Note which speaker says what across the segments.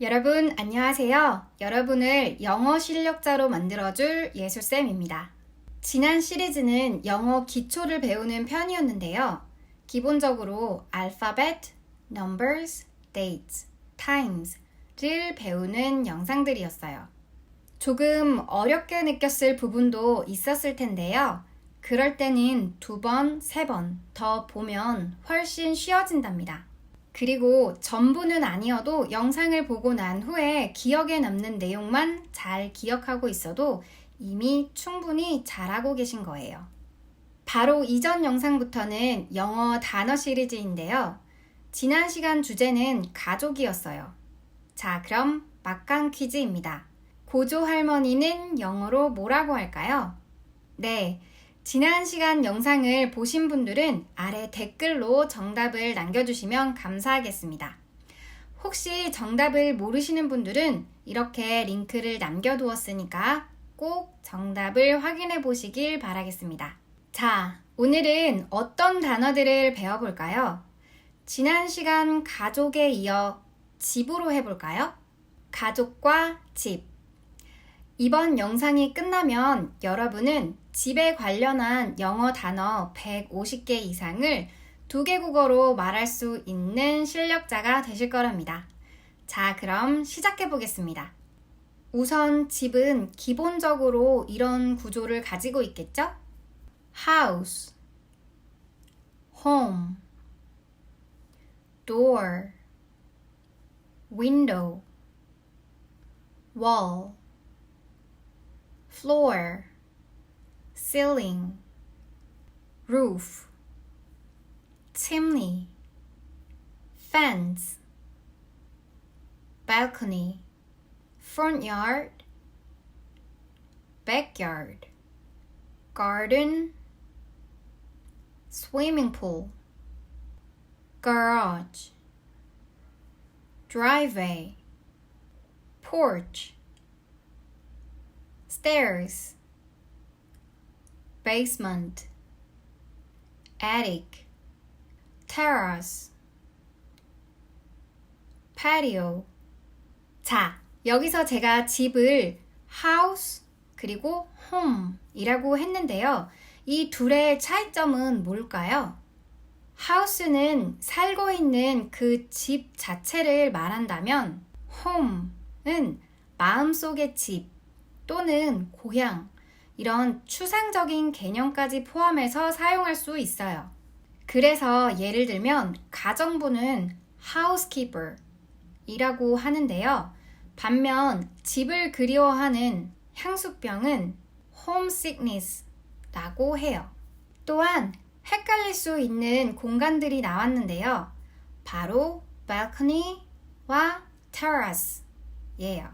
Speaker 1: 여러분, 안녕하세요. 여러분을 영어 실력자로 만들어줄 예술쌤입니다. 지난 시리즈는 영어 기초를 배우는 편이었는데요. 기본적으로 alphabet, numbers, dates, times를 배우는 영상들이었어요. 조금 어렵게 느꼈을 부분도 있었을 텐데요. 그럴 때는 2번, 3번 더 보면 훨씬 쉬워진답니다. 그리고 전부는 아니어도 영상을 보고 난 후에 기억에 남는 내용만 잘 기억하고 있어도 이미 충분히 잘하고 계신 거예요. 바로 이전 영상부터는 영어 단어 시리즈인데요. 지난 시간 주제는 가족이었어요. 자, 그럼 막강 퀴즈입니다. 고조 할머니는 영어로 뭐라고 할까요? 네. 지난 시간 영상을 보신 분들은 아래 댓글로 정답을 남겨주시면 감사하겠습니다. 혹시 정답을 모르시는 분들은 이렇게 링크를 남겨두었으니까 꼭 정답을 확인해 보시길 바라겠습니다. 자, 오늘은 어떤 단어들을 배워볼까요? 지난 시간 가족에 이어 집으로 해볼까요? 가족과 집. 이번 영상이 끝나면 여러분은 집에 관련한 영어 단어 150개 이상을 2개 국어로 말할 수 있는 실력자가 되실 거랍니다. 자, 그럼 시작해 보겠습니다. 우선 집은 기본적으로 이런 구조를 가지고 있겠죠? house, home, door, window, wall, floor, ceiling, roof, chimney, fence, balcony, front yard, backyard, garden, swimming pool, garage, driveway, porch, stairs, basement, attic, terrace, patio. 자, 여기서 제가 집을 house 그리고 home 이라고 했는데요. 이 둘의 차이점은 뭘까요? house는 살고 있는 그 집 자체를 말한다면 home은 마음속의 집 또는 고향 이런 추상적인 개념까지 포함해서 사용할 수 있어요. 그래서 예를 들면 가정부는 housekeeper 이라고 하는데요. 반면 집을 그리워하는 향수병은 homesickness 라고 해요. 또한 헷갈릴 수 있는 공간들이 나왔는데요. 바로 balcony와 terrace예요.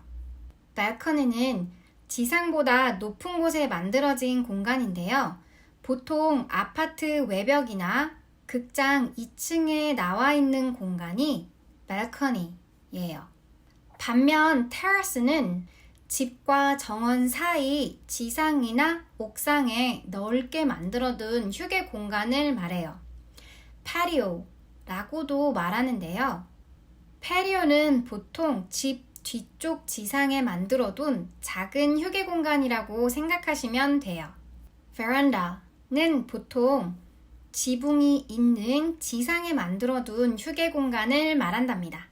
Speaker 1: balcony는 지상보다 높은 곳에 만들어진 공간인데요. 보통 아파트 외벽이나 극장 2층에 나와 있는 공간이 balcony예요. 반면 terrace는 집과 정원 사이 지상이나 옥상에 넓게 만들어둔 휴게 공간을 말해요. patio라고도 말하는데요. patio는 보통 집 뒤쪽 지상에 만들어둔 작은 휴게 공간이라고 생각하시면 돼요. veranda는 보통 지붕이 있는 지상에 만들어둔 휴게 공간을 말한답니다.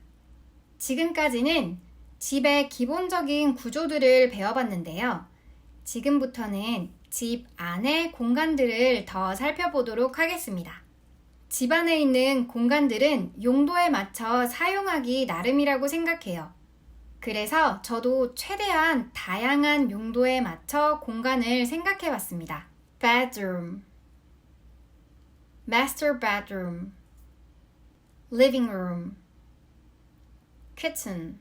Speaker 1: 지금까지는 집의 기본적인 구조들을 배워봤는데요. 지금부터는 집 안의 공간들을 더 살펴보도록 하겠습니다. 집 안에 있는 공간들은 용도에 맞춰 사용하기 나름이라고 생각해요. 그래서 저도 최대한 다양한 용도에 맞춰 공간을 생각해 봤습니다. bedroom, master bedroom, living room, kitchen,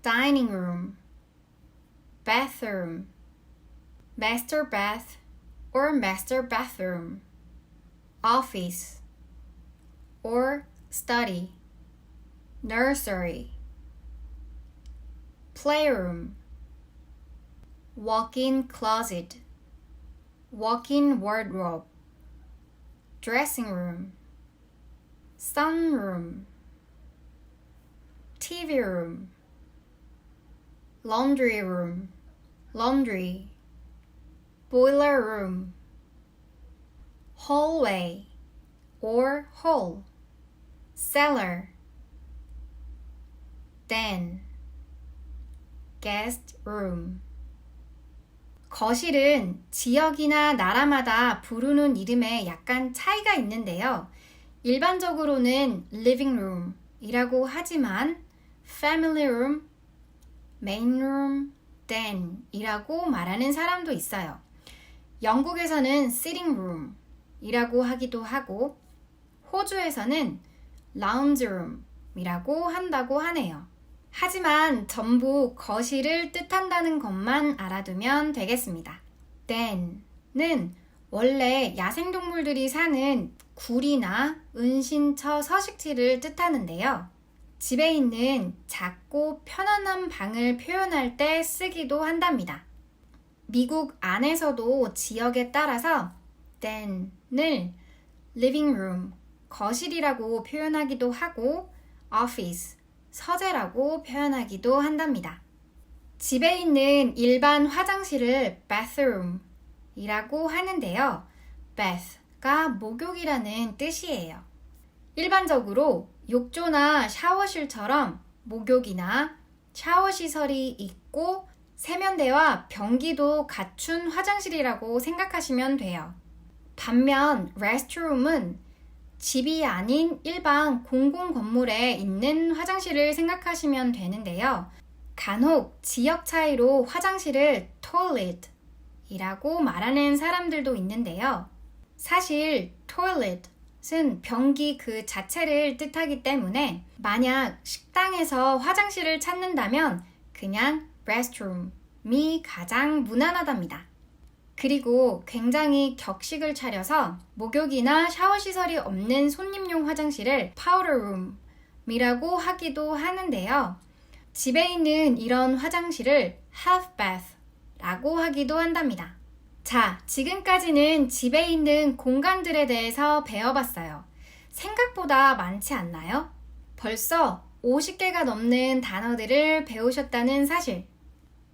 Speaker 1: dining room, bathroom, master bath or master bathroom, office or study, nursery, playroom, walk-in closet, walk-in wardrobe, dressing room, sunroom, TV room, laundry room, laundry, boiler room, hallway or hall, cellar, den, guest room. 거실은 지역이나 나라마다 부르는 이름에 약간 차이가 있는데요. 일반적으로는 living room 이라고 하지만 family room, main room, den 이라고 말하는 사람도 있어요. 영국에서는 sitting room 이라고 하기도 하고 호주에서는 lounge room 이라고 한다고 하네요. 하지만 전부 거실을 뜻한다는 것만 알아두면 되겠습니다. den는 원래 야생동물들이 사는 굴이나 은신처 서식지를 뜻하는데요. 집에 있는 작고 편안한 방을 표현할 때 쓰기도 한답니다. 미국 안에서도 지역에 따라서 den을 living room, 거실이라고 표현하기도 하고 office, 서재라고 표현하기도 한답니다. 집에 있는 일반 화장실을 bathroom 이라고 하는데요. bath가 목욕이라는 뜻이에요. 일반적으로 욕조나 샤워실처럼 목욕이나 샤워 시설이 있고 세면대와 변기도 갖춘 화장실이라고 생각하시면 돼요. 반면 restroom은 집이 아닌 일반 공공 건물에 있는 화장실을 생각하시면 되는데요. 간혹 지역 차이로 화장실을 toilet 이라고 말하는 사람들도 있는데요. 사실 toilet은 변기 그 자체를 뜻하기 때문에 만약 식당에서 화장실을 찾는다면 그냥 restroom이 가장 무난하답니다. 그리고 굉장히 격식을 차려서 목욕이나 샤워 시설이 없는 손님용 화장실을 powder room이라고 하기도 하는데요. 집에 있는 이런 화장실을 half bath라고 하기도 한답니다. 자, 지금까지는 집에 있는 공간들에 대해서 배워봤어요. 생각보다 많지 않나요? 벌써 50개가 넘는 단어들을 배우셨다는 사실.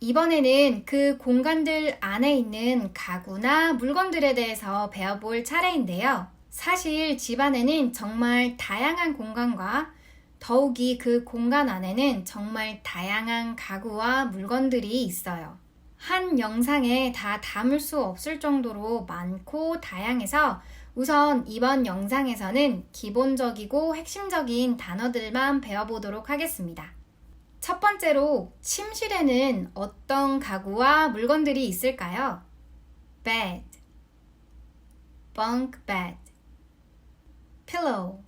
Speaker 1: 이번에는 그 공간들 안에 있는 가구나 물건들에 대해서 배워볼 차례인데요. 사실 집 안에는 정말 다양한 공간과 더욱이 그 공간 안에는 정말 다양한 가구와 물건들이 있어요. 한 영상에 다 담을 수 없을 정도로 많고 다양해서 우선 이번 영상에서는 기본적이고 핵심적인 단어들만 배워보도록 하겠습니다. 첫 번째로 침실에는 어떤 가구와 물건들이 있을까요? bed, bunk bed, pillow,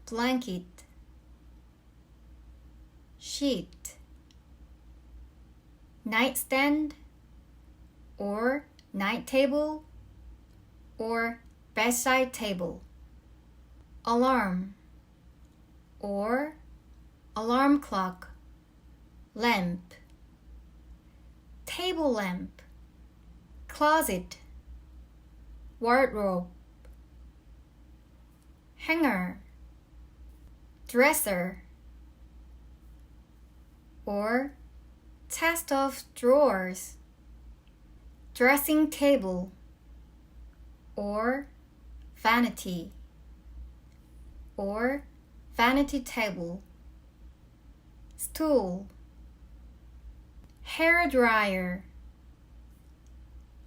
Speaker 1: blanket, sheet, nightstand or night table or bedside table, alarm or alarm clock, lamp, table lamp, closet, wardrobe, hanger, dresser, or chest of drawers, dressing table, or vanity, or vanity table, stool, hair dryer,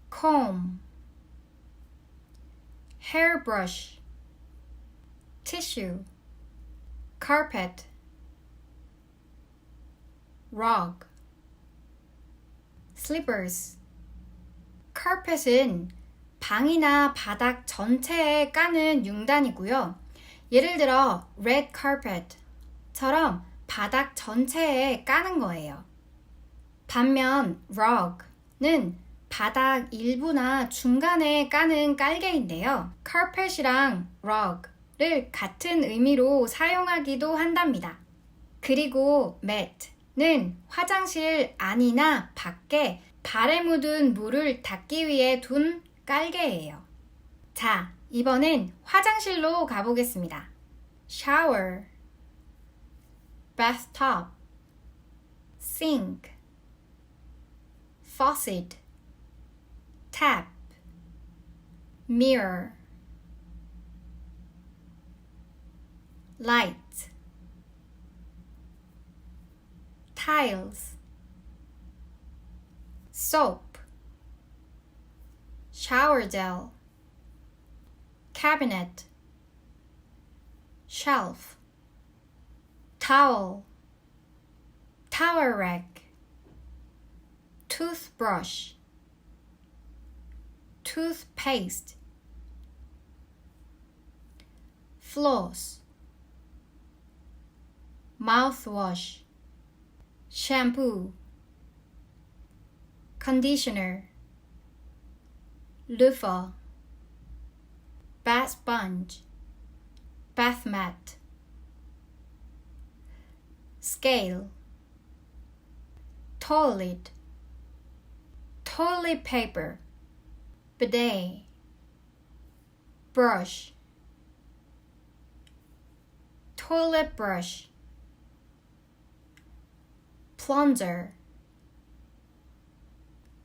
Speaker 1: comb, hairbrush, tissue, carpet, rug, slippers. carpet은 방이나 바닥 전체에 까는 융단이고요. 예를 들어 red carpet처럼 바닥 전체에 까는 거예요. 반면 rug는 바닥 일부나 중간에 까는 깔개인데요. carpet이랑 rug를 같은 의미로 사용하기도 한답니다. 그리고 mat는 화장실 안이나 밖에 발에 묻은 물을 닦기 위해 둔 깔개예요. 자, 이번엔 화장실로 가보겠습니다. shower, bathtub, sink, faucet, tap, mirror, light, tiles, soap, shower gel, cabinet, shelf, towel, towel rack, toothbrush, toothpaste, floss, mouthwash, shampoo, conditioner, loofah, bath sponge, bath mat, scale, toilet, toilet paper, bidet, brush, toilet brush, plunger,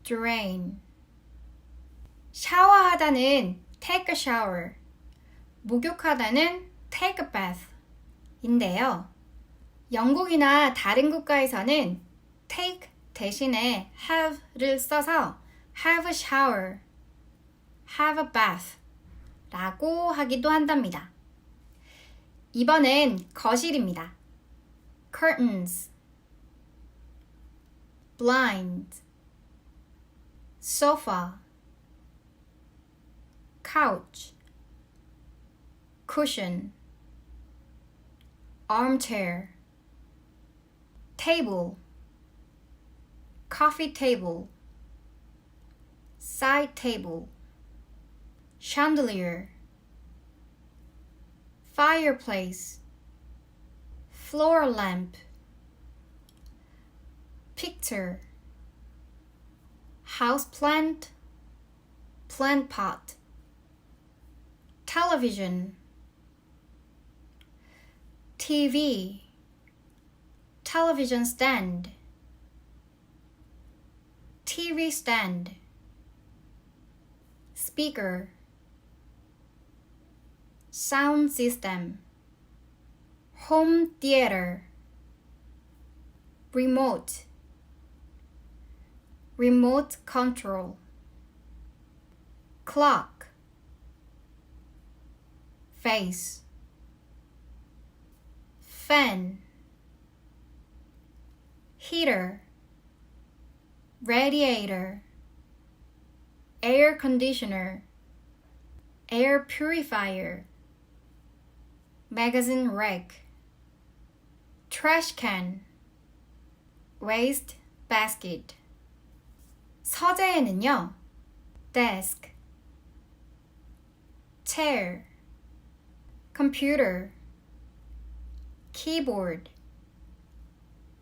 Speaker 1: drain. 샤워하다는 take a shower, 목욕하다는 take a bath 인데요. 영국이나 다른 국가에서는 take 대신에 have를 써서 have a shower, have a bath 라고 하기도 한답니다. 이번엔 거실입니다. curtains, blinds, sofa, couch, cushion, armchair, table, coffee table, side table, chandelier, fireplace, floor lamp, picture, houseplant, plant pot, television, TV, television stand, TV stand, speaker, sound system, home theater, remote, remote control, clock, vase, fan, heater, radiator, air conditioner, air purifier, magazine rack, trash can, waste basket. 서재에는요, desk, chair, computer, keyboard,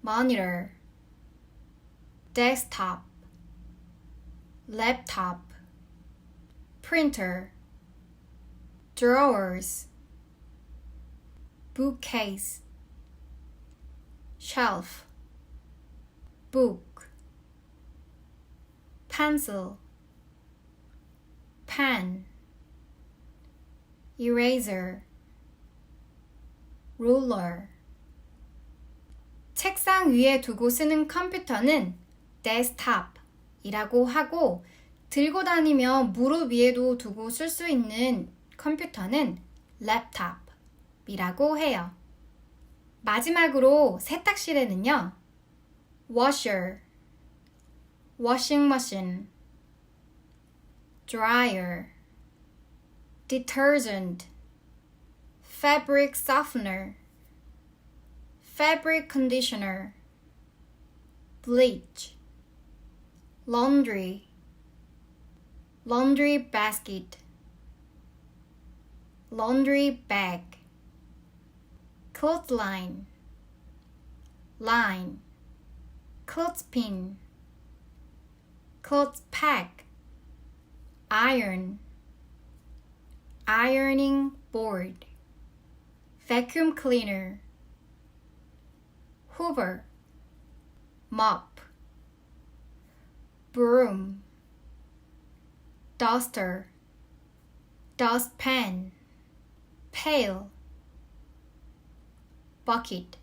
Speaker 1: monitor, desktop, laptop, printer, drawers, bookcase, shelf, book, pencil, pen, eraser, ruler. 책상 위에 두고 쓰는 컴퓨터는 데스크탑이라고 하고, 들고 다니며 무릎 위에도 두고 쓸 수 있는 컴퓨터는 랩탑이라고 해요. 마지막으로 세탁실에는요, washer, washing machine, dryer, detergent, fabric softener, fabric conditioner, bleach, laundry, laundry basket, laundry bag, clothesline, line, clothespin, clothes pack, iron, ironing board, vacuum cleaner, hoover, mop, broom, duster, dustpan, pail, bucket.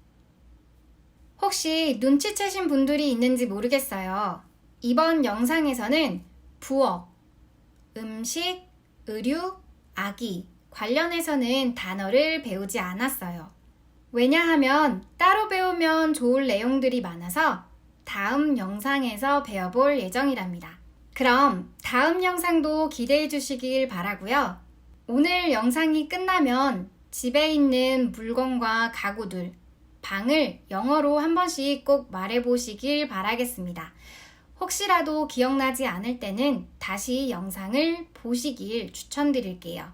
Speaker 1: 혹시 눈치채신 분들이 있는지 모르겠어요. 이번 영상에서는 부엌, 음식, 의류, 아기 관련해서는 단어를 배우지 않았어요. 왜냐하면 따로 배우면 좋을 내용들이 많아서 다음 영상에서 배워볼 예정이랍니다. 그럼 다음 영상도 기대해 주시길 바라고요. 오늘 영상이 끝나면 집에 있는 물건과 가구들, 방을 영어로 한 번씩 꼭 말해보시길 바라겠습니다. 혹시라도 기억나지 않을 때는 다시 영상을 보시길 추천드릴게요.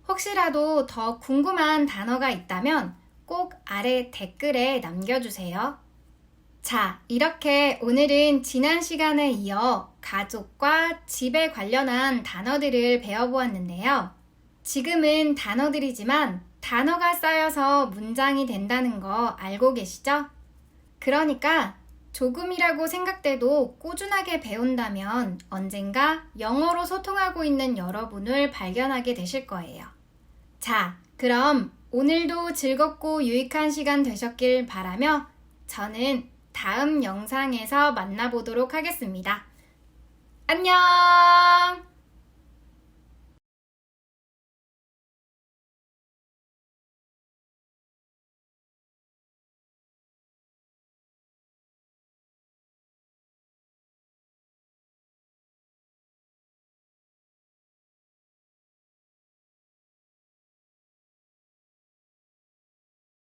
Speaker 1: 혹시라도 더 궁금한 단어가 있다면 꼭 아래 댓글에 남겨주세요. 자, 이렇게 오늘은 지난 시간에 이어 가족과 집에 관련한 단어들을 배워보았는데요. 지금은 단어들이지만 단어가 쌓여서 문장이 된다는 거 알고 계시죠? 그러니까 조금이라고 생각돼도 꾸준하게 배운다면 언젠가 영어로 소통하고 있는 여러분을 발견하게 되실 거예요. 자, 그럼 오늘도 즐겁고 유익한 시간 되셨길 바라며 저는 다음 영상에서 만나보도록 하겠습니다. 안녕!